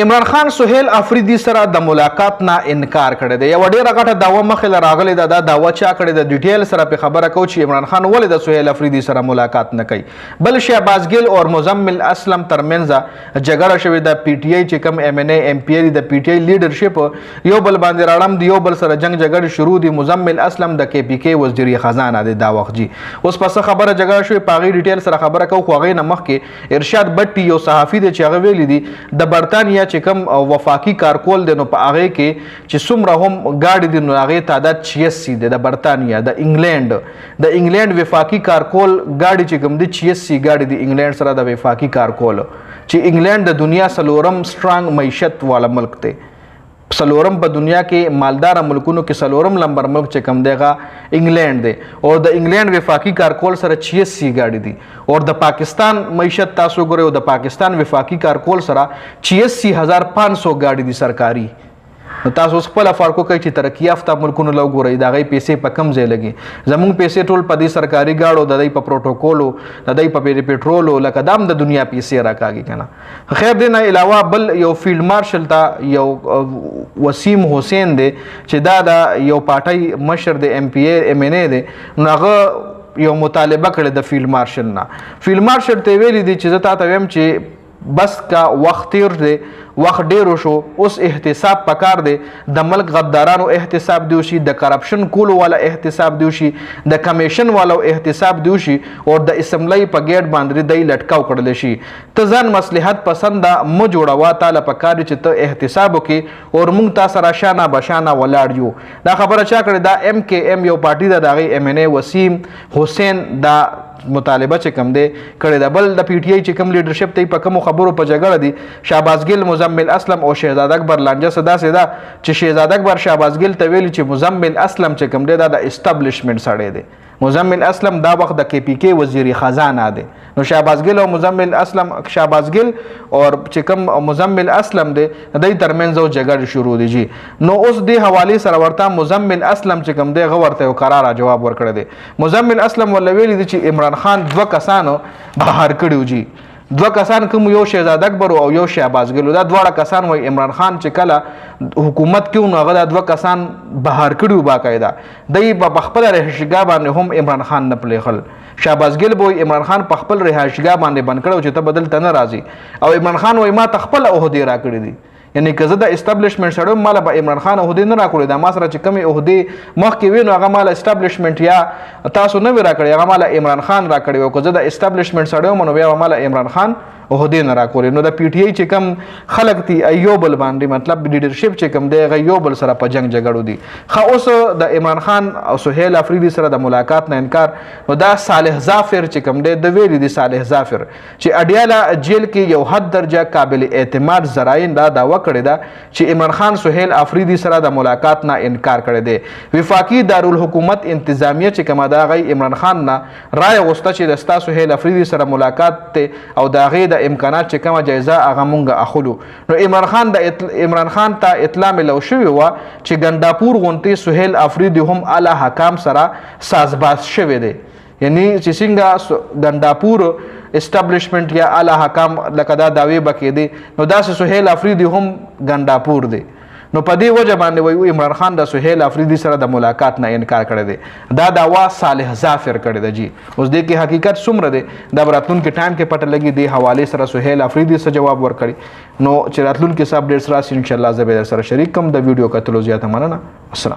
عمران خان سهیل افریدي سره د ملاقات نه انکار کړی دی. یو ډیره غټه دعوه مخې راغلی ده. دا دعوه چا کړې ده ډیټیل سره په خبره کو چې عمران خان ولې د سهیل افریدي سره ملاقات نه کوي. بل شهباز ګیل او مزمل اسلم ترمنځ جګړه شوې ده. پی ټی آی چې کوم ایم ان ای ایم پی ای د پی ټی آی لیډرشپ یو بل باندې راړم دی، یو بل سره جنگ جګړه شروع دي. مزمل اسلم د کې پی کې وزیر خزانه دی دا وخت جی. اوس پس خبره جګړه شوې پاغي ډیټیل سره خبره کو. خو هغه نه مخکې ارشاد بټي یو صحافي دی چې هغه ویلي دي د برتانیا چې کوم وفاقي کارکول دی نو په هغه کې چې څومره هم ګاډي دي نو هغه تعداد 86 دی. د برتانیا د انګلند وفاقي کارکول ګاډي چې کوم دي 86 ګاډي د انګلند سره د وفاقي کارکول چې انګلند د دنیا سلورم سترانګ معیشت والا ملک دی. سلورم په دنیا کې مالدار ملکونو کې سلورم نمبر ملک چې کم دیغه انګلند دی او د انګلند وفاقي کارکول سره 86 ګاډي دي. او د پاکستان معیشت تاسو ګورئ او د پاکستان وفاقي کارکول سره 86500 ګاډي دي سرکاري. نو تاسو خپل فرق کوي چې ترقی یافته ملکونو لو ګورئ دا غي پیسې په کم ځای لګي. زموږ پیسې ټول په دې سرکاري گاډو د دې په پروتوکولو د دې په پېټرولو لکه دام د دنیا پیسې راکاږي کنه. خیر دې نه علاوه بل یو فیلډ مارشل ته یو وسیم حسین دی چې دا د یو پارټي مشر د ایم پی ای ایم ان ای دی. نو هغه یو مطالبه کړې د فیلډ مارشل نه. فیلډ مارشل ته ویلي دي چې زه تاسو ویم چې بس کا وخت تیر دی، وخت ډیرو شو، اوس احتساب پکار دی. د ملک غدارانو احتساب دیو شي، د کرپشن کولو والا احتساب دیو شي، د کمیشن والو احتساب دیو شي او د اسمبلی په ګیټ باندې دی لټکاو کړل شي. ته ځان مصلحت پسند مو جوړوا تعالی پکار چې ته احتساب وکي او موږ تاسو را شانه بشانه ولاړ یو. دا خبره چا کړې؟ دا ایم کې ایم یو پارټي ده دغه ایم ان ای وسیم حسین دا مطالبه چې کم دی کړی ده. بل د پی ټی آی چې کم لیډرشپ ته په کوم خبرو په جګړه دي شهباز ګیل مزمل اسلم او شهزاد اکبر لانجه صدا سدا چې شهزاد اکبر شهباز ګیل ته ویلي چې مزمل اسلم چې کم دی دا د اسټابلیشمنت سړی دی. مزمل اسلم دا وخت د کې پی کې وزیر خزانه دی. نو شهباز ګیل او مزمل اسلم شهباز ګیل او چې کوم مزمل اسلم دی د ترمنځ جګړه شروع دی جی. نو اوس د حواله سره ورته مزمل اسلم چې کوم دی غورته یو قرار جواب ورکړی دی. مزمل اسلم ول ویلي دی چې عمران خان دوه کسانو بهر کړیو جی. دوه کسان کوم یو شهزاد اکبر او یو شهباز ګیل. دا دواړه کسان وای عمران خان چې کله حکومت کې نو هغه دوه کسان بهر کړیو باقاعده. دای په خپل رهشګاه باندې هم عمران خان نه پلیخل. شهباز ګیل بوي عمران خان په خپل رهاشګاه باندې بند کړو چې ته بدل ته نه راځي او عمران خان وای ما تخپل عہده را کړی دي. یعنی که زه د اسټابلیشمنت سره مال به عمران خان عہده نه را کړی دا ما سره چې کمی عہده مخکې وینو هغه مال اسټابلیشمنت یا تاسو نه را کړی هغه مال عمران خان را کړی او که زه د اسټابلیشمنت سره منو بیا مال عمران خان عہده نه را کولې. نو د پی ټی آی چې کم خلک دي ایوبل باندې مطلب لیډرشپ چې کم دی ایوبل سره په جنگ جګړو دي. خو اوس د عمران خان او سهیل افریدي سره د ملاقات نه انکار. نو دا صالح ظافر چې کم دی د ویلي دي صالح ظافر چې اډیاله جیل کې یو حد درجه قابل اعتماد ذراین دا دعوه کړې ده چې عمران خان سهیل افریدي سره د ملاقات نه انکار کړی دی. وفاقي دارالحکومت انتظامیه چې کومه دا غي عمران خان نه رائے غوښته چې د ستا سهیل افریدي سره ملاقات ته او دا غي د امکانات چې کومه جایزه هغه مونږه اخلو. نو عمران خان ته اطلاع ملو شوی و چې ګنداپور غونتی سهیل افریدي هم اعلی حکام سره سازباز شوی دی. یعنی چې څنګه ګنداپور اسټابلیشمنت یا اعلی حکام لکه دا داوی بکې دي نو دا سهیل افریدي هم ګنداپور دی. نو په دې وجه باندې وایي عمران خان د سهیل افریدي سره د ملاقات نه انکار کړی دی. دا دعوا صالح ظافر کړی دی جی. اوس دې کې حقیقت څومره دی دا راتلونکي ټایم کې پته لګي. دی حواله سره سهیل افریدي سره جواب ورکړي. نو چې راتلونکي سره اپډیټس راشي ان شاء الله زه به سره شریک کوم. د ویډیو کتلو زیاته مننه. السلام.